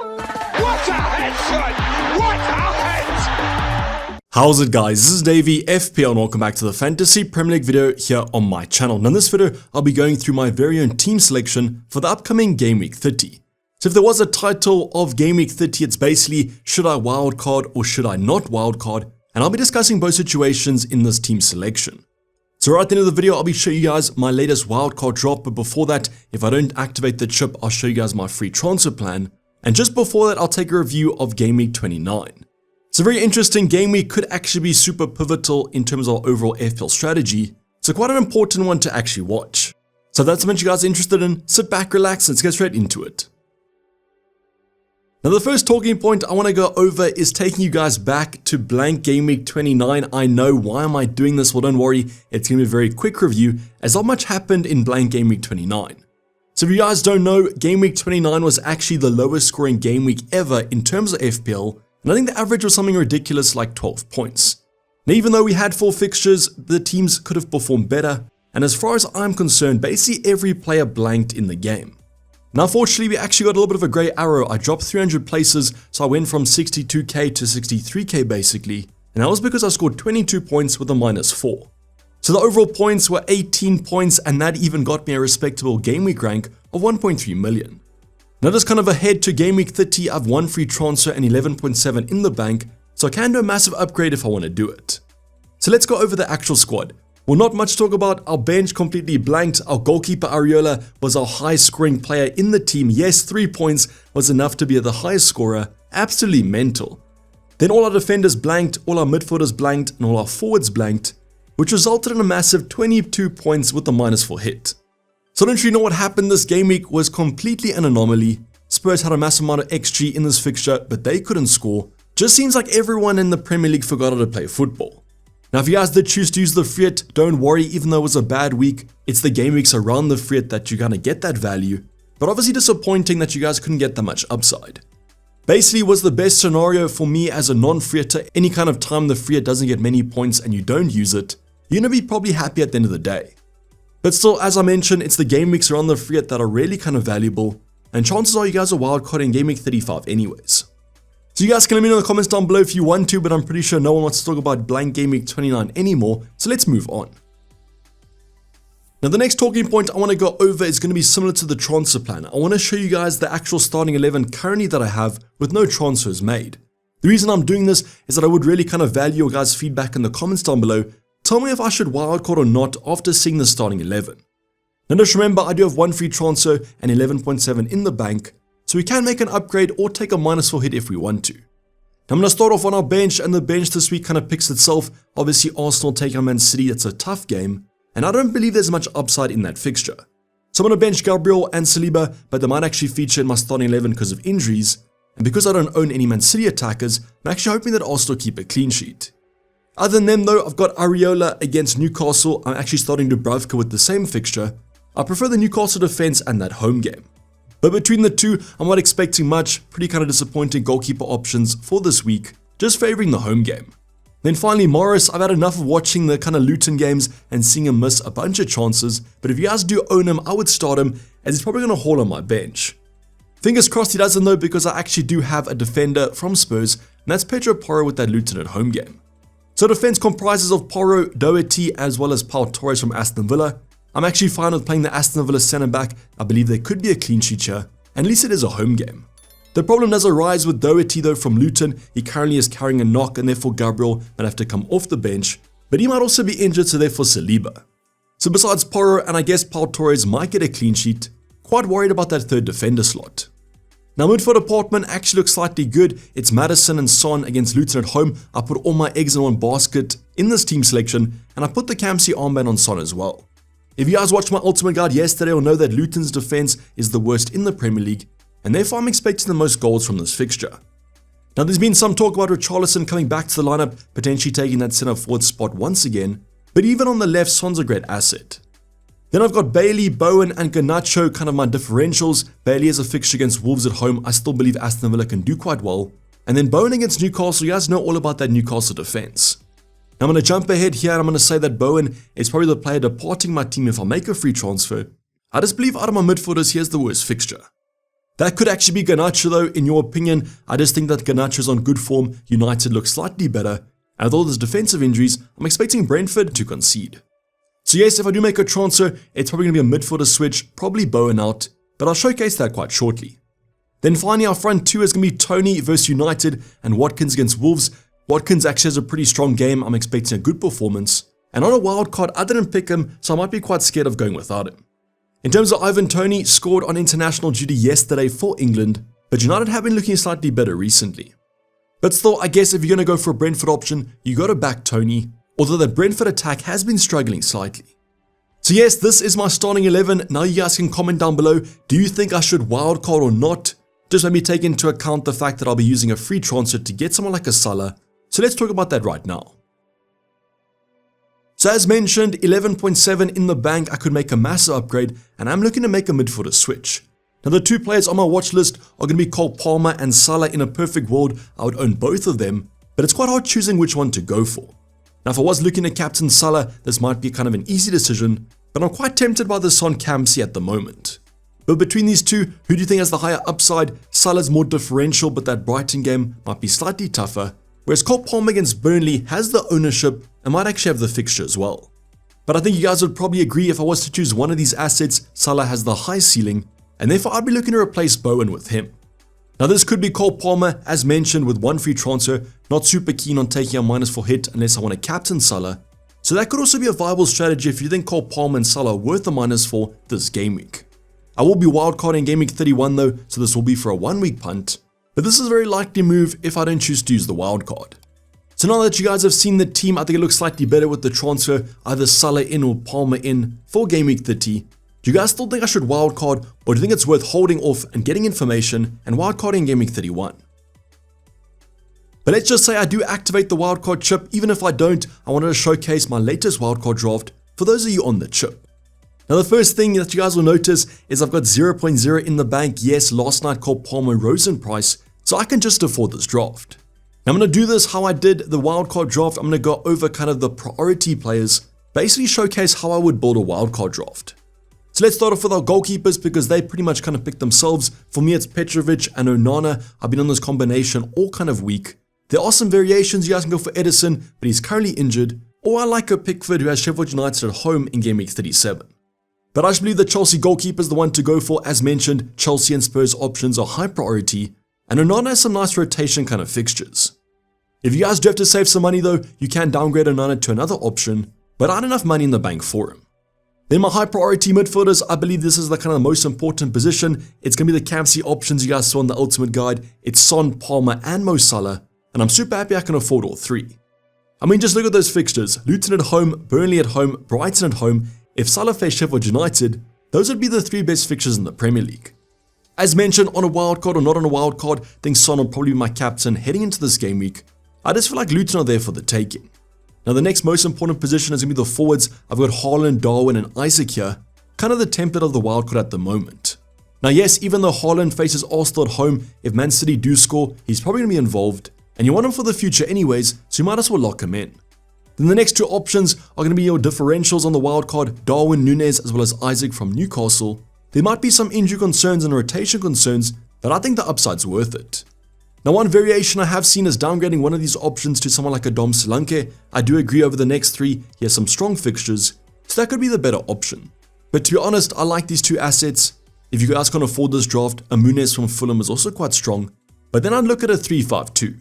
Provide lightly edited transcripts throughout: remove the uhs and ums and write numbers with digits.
What a head, son! What a head! How's it, guys? This is Dayvy, FPL, and welcome back to the Fantasy Premier League video here on my channel. Now in this video, I'll be going through my very own team selection for the upcoming Game Week 30. So if there was a title of Game Week 30, it's basically, should I wildcard or should I not wildcard? And I'll be discussing both situations in this team selection. So right at the end of the video, I'll be showing you guys my latest wildcard drop, but before that, if I don't activate the chip, I'll show you guys my free transfer plan. And just before that, I'll take a review of Game Week 29. It's a very interesting game week, could actually be super pivotal in terms of our overall FPL strategy, so quite an important one to actually watch. So if that's something you guys are interested in, sit back, relax, and let's get straight into it. Now the first talking point I want to go over is taking you guys back to blank Game Week 29. I know, why am I doing this? Well, don't worry, it's going to be a very quick review as not much happened in blank Game Week 29. So if you guys don't know, Game Week 29 was actually the lowest scoring game week ever in terms of FPL, and I think the average was something ridiculous like 12 points. Now even though we had 4 fixtures, the teams could have performed better, and as far as I'm concerned, basically every player blanked in the game. Now unfortunately, we actually got a little bit of a grey arrow. I dropped 300 places, so I went from 62k to 63k basically, and that was because I scored 22 points with a -4. So the overall points were 18 points, and that even got me a respectable game week rank of 1.3 million. Now just kind of ahead to Game Week 30, I've 1 free transfer and 11.7 in the bank, so I can do a massive upgrade if I want to do it. So let's go over the actual squad. Well, not much to talk about. Our bench completely blanked. Our goalkeeper Areola was our highest scoring player in the team. Yes, 3 points was enough to be the highest scorer. Absolutely mental. Then all our defenders blanked, all our midfielders blanked, and all our forwards blanked, which resulted in a massive 22 points with a -4 hit. So I don't really know what happened this game week, was completely an anomaly. Spurs had a massive amount of XG in this fixture, but they couldn't score. Just seems like everyone in the Premier League forgot how to play football. Now if you guys did choose to use the fiat, don't worry, even though it was a bad week, it's the game weeks around the fiat that you're going to get that value, but obviously disappointing that you guys couldn't get that much upside. Basically, was the best scenario for me as a non-fiater. Any kind of time the fiat doesn't get many points and you don't use it, you're going to be probably happy at the end of the day. But still, as I mentioned, it's the game weeks around the fiat that are really kind of valuable, and chances are you guys are wildcarding in Game Week 35 anyways. So you guys can let me know in the comments down below if you want to, but I'm pretty sure no one wants to talk about blank Game Week 29 anymore, so let's move on. Now the next talking point I want to go over is going to be similar to the transfer plan. I want to show you guys the actual starting 11 currently that I have with no transfers made. The reason I'm doing this is that I would really kind of value your guys' feedback in the comments down below. Tell me if I should wildcard or not after seeing the starting 11. Now just remember, I do have 1 free transfer and 11.7 in the bank, so we can make an upgrade or take a -4 hit if we want to. Now I'm going to start off on our bench, and the bench this week kind of picks itself. Obviously Arsenal take on Man City, that's a tough game, and I don't believe there's much upside in that fixture. So I'm going to bench Gabriel and Saliba, but they might actually feature in my starting 11 because of injuries, and because I don't own any Man City attackers, I'm actually hoping that Arsenal keep a clean sheet. Other than them though, I've got Areola against Newcastle. I'm actually starting Dubravka with the same fixture. I prefer the Newcastle defense and that home game. But between the two, I'm not expecting much. Pretty kind of disappointing goalkeeper options for this week, just favoring the home game. Then finally Morris, I've had enough of watching the kind of Luton games and seeing him miss a bunch of chances, but if you guys do own him, I would start him as he's probably going to haul on my bench. Fingers crossed he doesn't though, because I actually do have a defender from Spurs, and that's Pedro Porro with that Luton at home game. So defense comprises of Porro, Doherty, as well as Pau Torres from Aston Villa. I'm actually fine with playing the Aston Villa centre back. I believe there could be a clean sheet here, and at least it is a home game. The problem does arise with Doherty though from Luton. He currently is carrying a knock, and therefore Gabriel might have to come off the bench, but he might also be injured, so therefore Saliba. So besides Porro and I guess Pau Torres might get a clean sheet, quite worried about that third defender slot. Now midfield department actually looks slightly good. It's Maddison and Son against Luton at home. I put all my eggs in one basket in this team selection, and I put the Campsey armband on Son as well. If you guys watched my ultimate guide yesterday, you'll know that Luton's defense is the worst in the Premier League, and therefore I'm expecting the most goals from this fixture. Now there's been some talk about Richarlison coming back to the lineup, potentially taking that centre forward spot once again, but even on the left, Son's a great asset. Then I've got Bailey, Bowen, and Garnacho, kind of my differentials. Bailey has a fixture against Wolves at home. I still believe Aston Villa can do quite well. And then Bowen against Newcastle. You guys know all about that Newcastle defense. Now I'm going to jump ahead here, and I'm going to say that Bowen is probably the player departing my team if I make a free transfer. I just believe out of my midfielders, here's the worst fixture. That could actually be Garnacho though, in your opinion. I just think that Garnacho's on good form, United looks slightly better, and with all those defensive injuries, I'm expecting Brentford to concede. So yes, if I do make a transfer, it's probably going to be a midfielder switch, probably Bowen out, but I'll showcase that quite shortly. Then finally, our front two is going to be Tony versus United and Watkins against Wolves. Watkins actually has a pretty strong game, I'm expecting a good performance. And on a wildcard, I didn't pick him, so I might be quite scared of going without him. In terms of Ivan Toney, scored on international duty yesterday for England, but United have been looking slightly better recently. But still, I guess if you're going to go for a Brentford option, you got to back Toney, although the Brentford attack has been struggling slightly. So yes, this is my starting 11. Now you guys can comment down below, do you think I should wildcard or not? Just let me take into account the fact that I'll be using a free transfer to get someone like a Salah, so let's talk about that right now. So as mentioned, 11.7 in the bank, I could make a massive upgrade, and I'm looking to make a midfielder switch. Now the two players on my watch list are going to be Cole Palmer and Salah. In a perfect world, I would own both of them, but it's quite hard choosing which one to go for. Now if I was looking at captain Salah, this might be kind of an easy decision, but I'm quite tempted by the Son Campsey at the moment. But between these two, who do you think has the higher upside? Salah's more differential, but that Brighton game might be slightly tougher, whereas Cole Palmer against Burnley has the ownership and might actually have the fixture as well. But I think you guys would probably agree if I was to choose one of these assets, Salah has the high ceiling, and therefore I'd be looking to replace Bowen with him. Now this could be Cole Palmer, as mentioned, with one free transfer, not super keen on taking a -4 hit unless I want to captain Salah. So that could also be a viable strategy if you think Cole Palmer and Salah are worth the -4 this game week. I will be wildcarding game week 31 though, so this will be for a 1-week punt, but this is a very likely move if I don't choose to use the wildcard. So now that you guys have seen the team, I think it looks slightly better with the transfer, either Salah in or Palmer in for game week 30. Do you guys still think I should wildcard, or do you think it's worth holding off and getting information and wildcarding game week 31? But let's just say I do activate the wildcard chip. Even if I don't, I wanted to showcase my latest wildcard draft for those of you on the chip. Now the first thing that you guys will notice is I've got 0.0 in the bank. Yes, last night Cole Palmer rose in price, so I can just afford this draft. Now I'm going to do this how I did the wildcard draft. I'm going to go over kind of the priority players, basically showcase how I would build a wildcard draft. So let's start off with our goalkeepers because they pretty much kind of pick themselves. For me, it's Petrovic and Onana. I've been on this combination all kind of week. There are some variations. You guys can go for Edison, but he's currently injured. Or I like a Pickford who has Sheffield United at home in game week 37. But I just believe the Chelsea goalkeeper is the one to go for. As mentioned, Chelsea and Spurs options are high priority, and Onana has some nice rotation kind of fixtures. If you guys do have to save some money though, you can downgrade Onana to another option, but I had enough money in the bank for him. Then my high priority midfielders, I believe this is the kind of most important position. It's going to be the Campsey options you guys saw in the Ultimate Guide. It's Son, Palmer, and Mo Salah, and I'm super happy I can afford all three. I mean, just look at those fixtures. Luton at home, Burnley at home, Brighton at home. If Salah faced Sheffield United, those would be the 3 best fixtures in the Premier League. As mentioned, on a wildcard or not on a wildcard, I think Son will probably be my captain heading into this game week. I just feel like Luton are there for the taking. Now the next most important position is going to be the forwards. I've got Haaland, Darwin, and Isaac here, kind of the template of the wildcard at the moment. Now yes, even though Haaland faces Arsenal at home, if Man City do score, he's probably going to be involved, and you want him for the future anyways, so you might as well lock him in. Then the next 2 options are going to be your differentials on the wildcard, Darwin, Núñez, as well as Isaac from Newcastle. There might be some injury concerns and rotation concerns, but I think the upside's worth it. Now one variation I have seen is downgrading one of these options to someone like a Dom Solanke. I do agree over the next 3, he has some strong fixtures, so that could be the better option. But to be honest, I like these 2 assets. If you guys can afford this draft, a Núñez from Fulham is also quite strong, but then I'd look at a 3-5-2.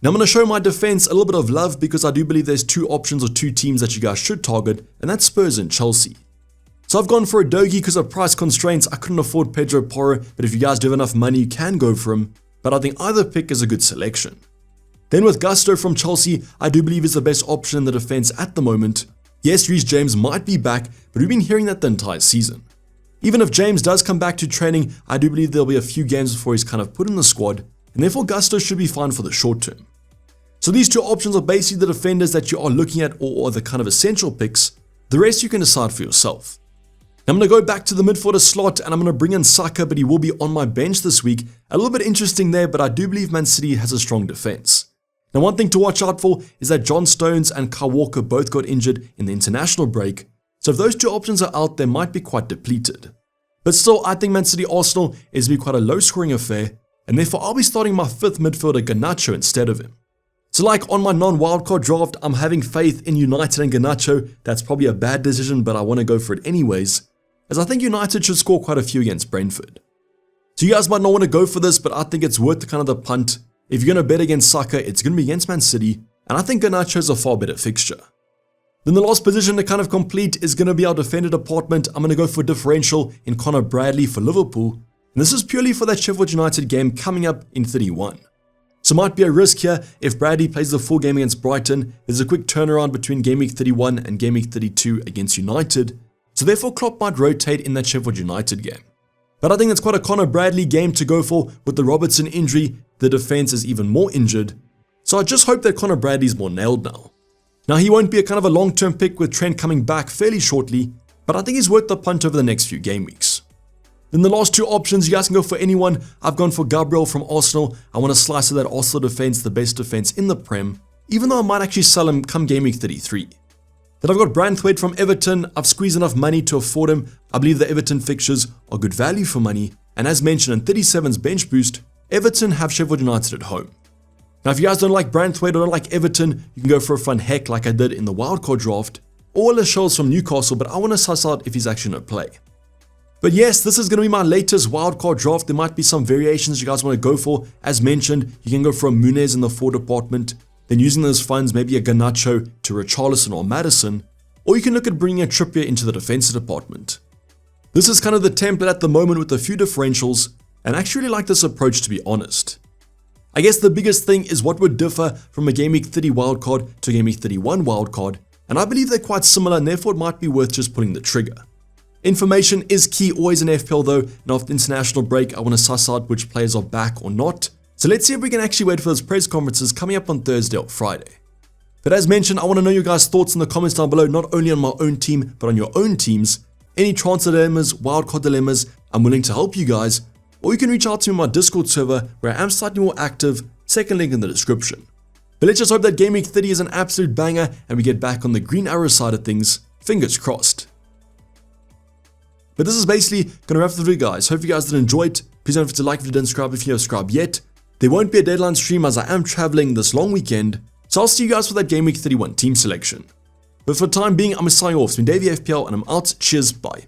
Now I'm going to show my defense a little bit of love because I do believe there's 2 options or 2 teams that you guys should target, and that's Spurs and Chelsea. So I've gone for a Dogi because of price constraints. I couldn't afford Pedro Porro, but if you guys do have enough money, you can go for him. But I think either pick is a good selection. Then with Gusto from Chelsea, I do believe is the best option in the defense at the moment. Yes, Reece James might be back, but we've been hearing that the entire season. Even if James does come back to training, I do believe there'll be a few games before he's kind of put in the squad, and therefore Gusto should be fine for the short term. So these 2 options are basically the defenders that you are looking at or the kind of essential picks. The rest you can decide for yourself. Now I'm going to go back to the midfielder slot and I'm going to bring in Saka, but he will be on my bench this week. A little bit interesting there, but I do believe Man City has a strong defense. Now one thing to watch out for is that John Stones and Kyle Walker both got injured in the international break. So if those 2 options are out, they might be quite depleted. But still, I think Man City Arsenal is going to be quite a low scoring affair, and therefore I'll be starting my 5th midfielder Garnacho instead of him. So like on my non-wildcard draft, I'm having faith in United and Garnacho. That's probably a bad decision, but I want to go for it anyways, as I think United should score quite a few against Brentford. So you guys might not want to go for this, but I think it's worth the punt. If you're going to bet against Saka, it's going to be against Man City, and I think Garnacho is a far better fixture. Then the last position to complete is going to be our defender department. I'm going to go for differential in Connor Bradley for Liverpool, and this is purely for that Sheffield United game coming up in 31. So might be a risk here if Bradley plays the full game against Brighton. There's a quick turnaround between Game Week 31 and Game Week 32 against United, so therefore Klopp might rotate in that Sheffield United game. But I think it's quite a Connor Bradley game to go for. With the Robertson injury, the defense is even more injured, so I just hope that Connor Bradley's more nailed now. Now he won't be a long-term pick with Trent coming back fairly shortly, but I think he's worth the punt over the next few game weeks. Then the last two options, you guys can go for anyone. I've gone for Gabriel from Arsenal. I want to slice of that Arsenal defense, the best defense in the Prem, even though I might actually sell him come Game Week 33. Then I've got Branthwaite from Everton. I've squeezed enough money to afford him. I believe the Everton fixtures are good value for money, and as mentioned in 37's bench boost, Everton have Sheffield United at home. Now if you guys don't like Branthwaite or don't like Everton, you can go for a fun heck like I did in the wildcard draft, or Lascelles from Newcastle, but I want to suss out if he's actually going to play. But yes, this is going to be my latest wildcard draft. There might be some variations you guys want to go for. As mentioned, you can go for a Muniz in the forward department, then using those funds, maybe a Garnacho to Richarlison or Maddison, or you can look at bringing a Trippier into the defensive department. This is the template at the moment with a few differentials, and I actually really like this approach, to be honest. I guess the biggest thing is what would differ from a Game Week 30 wildcard to a Game Week 31 wildcard, and I believe they're quite similar, and therefore it might be worth just pulling the trigger. Information is key always in FPL though, and after the international break I want to suss out which players are back or not, so let's see if we can actually wait for those press conferences coming up on Thursday or Friday. But as mentioned, I want to know your guys' thoughts in the comments down below, not only on my own team, but on your own teams. Any transfer dilemmas, wildcard dilemmas, I'm willing to help you guys, or you can reach out to me on my Discord server where I am slightly more active, second link in the description. But let's just hope that Game Week 30 is an absolute banger and we get back on the green arrow side of things, fingers crossed. But this is basically going to wrap up the video, guys. Hope you guys did enjoy it. Please don't forget to like if you didn't subscribe if you haven't subscribed yet. There won't be a deadline stream as I am traveling this long weekend, so I'll see you guys for that Game Week 31 team selection. But for the time being, I'm signing off. It's been Dayvy FPL and I'm out. Cheers, bye.